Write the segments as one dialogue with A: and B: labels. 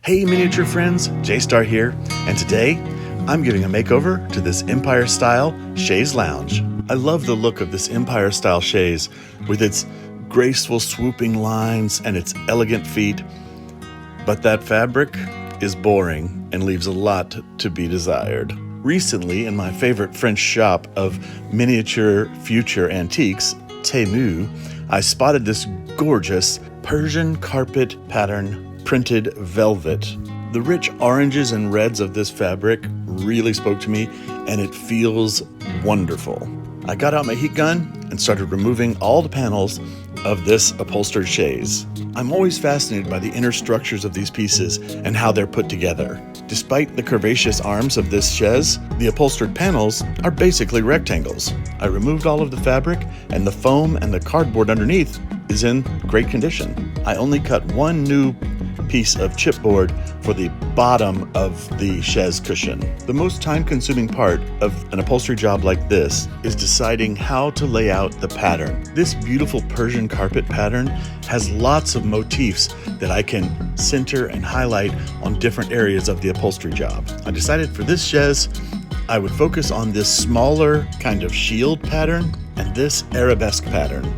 A: Hey miniature friends, J-Star here, and today I'm giving a makeover to this Empire-style chaise lounge. I love the look of this Empire-style chaise with its graceful swooping lines and its elegant feet, but that fabric is boring and leaves a lot to be desired. Recently, in my favorite French shop of miniature future antiques, Tassel, I spotted this gorgeous Persian carpet pattern printed velvet. The rich oranges and reds of this fabric really spoke to me, and it feels wonderful. I got out my heat gun and started removing all the panels of this upholstered chaise. I'm always fascinated by the inner structures of these pieces and how they're put together. Despite the curvaceous arms of this chaise, the upholstered panels are basically rectangles. I removed all of the fabric, and the foam and the cardboard underneath is in great condition. I only cut one new piece of chipboard for the bottom of the chaise cushion. The most time-consuming part of an upholstery job like this is deciding how to lay out the pattern. This beautiful Persian carpet pattern has lots of motifs that I can center and highlight on different areas of the upholstery job. I decided for this chaise, I would focus on this smaller kind of shield pattern and this arabesque pattern.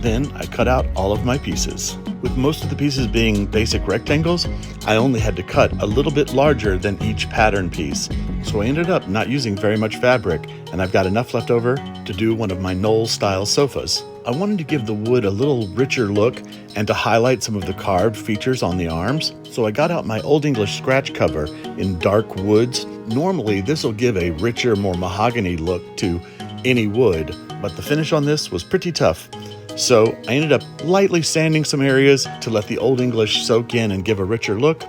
A: Then I cut out all of my pieces. With most of the pieces being basic rectangles, I only had to cut a little bit larger than each pattern piece. So I ended up not using very much fabric, and I've got enough left over to do one of my Knoll-style sofas. I wanted to give the wood a little richer look and to highlight some of the carved features on the arms, so I got out my Old English scratch cover in dark woods. Normally, this will give a richer, more mahogany look to any wood, but the finish on this was pretty tough. So I ended up lightly sanding some areas to let the Old English soak in and give a richer look,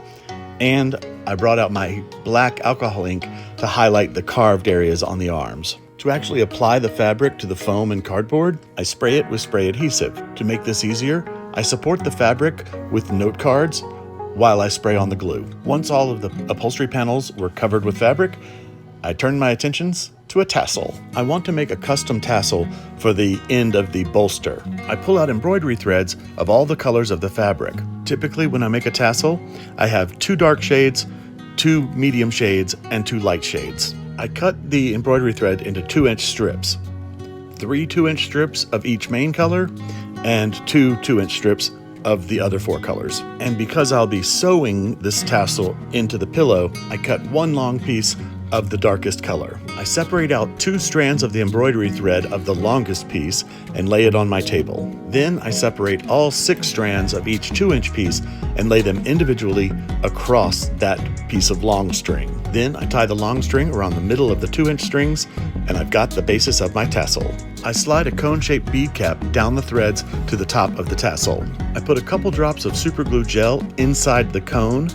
A: and I brought out my black alcohol ink to highlight the carved areas on the arms. To actually apply the fabric to the foam and cardboard, I spray it with spray adhesive. To make this easier, I support the fabric with note cards while I spray on the glue. Once all of the upholstery panels were covered with fabric, I turned my attentions to a tassel. I want to make a custom tassel for the end of the bolster. I pull out embroidery threads of all the colors of the fabric. Typically when I make a tassel, I have 2 dark shades, 2 medium shades, and 2 light shades. I cut the embroidery thread into 2-inch strips. 3 2-inch strips of each main color, and 2 2-inch strips of the other 4 colors. And because I'll be sewing this tassel into the pillow, I cut 1 long piece of the darkest color. I separate out 2 strands of the embroidery thread of the longest piece and lay it on my table. Then I separate all 6 strands of each 2-inch piece and lay them individually across that piece of long string. Then I tie the long string around the middle of the 2-inch strings, and I've got the basis of my tassel. I slide a cone-shaped bead cap down the threads to the top of the tassel. I put a couple drops of super glue gel inside the cone,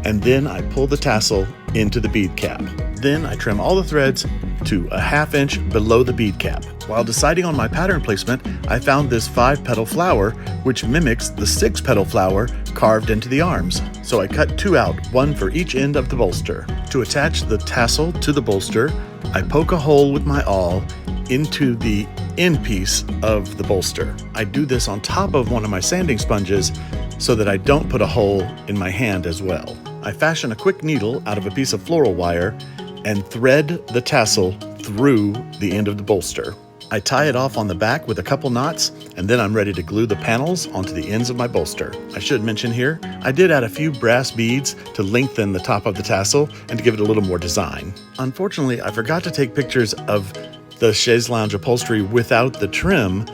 A: and then I pull the tassel into the bead cap. Then I trim all the threads to a 1/2 inch below the bead cap. While deciding on my pattern placement, I found this 5-petal flower, which mimics the 6-petal flower carved into the arms. So I cut 2 out, 1 for each end of the bolster. To attach the tassel to the bolster, I poke a hole with my awl into the end piece of the bolster. I do this on top of one of my sanding sponges so that I don't put a hole in my hand as well. I fashion a quick needle out of a piece of floral wire and thread the tassel through the end of the bolster. I tie it off on the back with a couple knots, and then I'm ready to glue the panels onto the ends of my bolster. I should mention here, I did add a few brass beads to lengthen the top of the tassel and to give it a little more design. Unfortunately, I forgot to take pictures of the chaise lounge upholstery without the trim,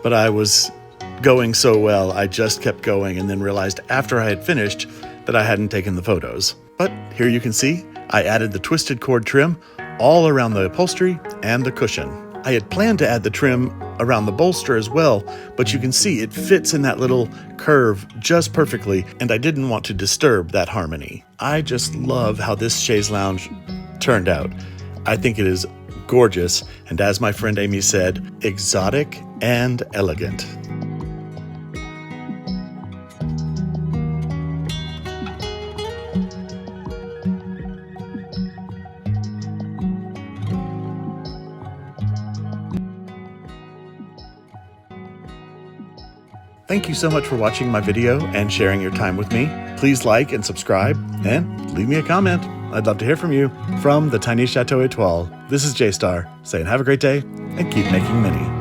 A: but I was going so well, I just kept going and then realized after I had finished that I hadn't taken the photos. But here you can see, I added the twisted cord trim all around the upholstery and the cushion. I had planned to add the trim around the bolster as well, but you can see it fits in that little curve just perfectly, and I didn't want to disturb that harmony. I just love how this chaise lounge turned out. I think it is gorgeous, and as my friend Amy said, exotic and elegant. Thank you so much for watching my video and sharing your time with me. Please like and subscribe, and leave me a comment. I'd love to hear from you. From the tiny Chateau Étoile, this is J-Star saying have a great day and keep making mini.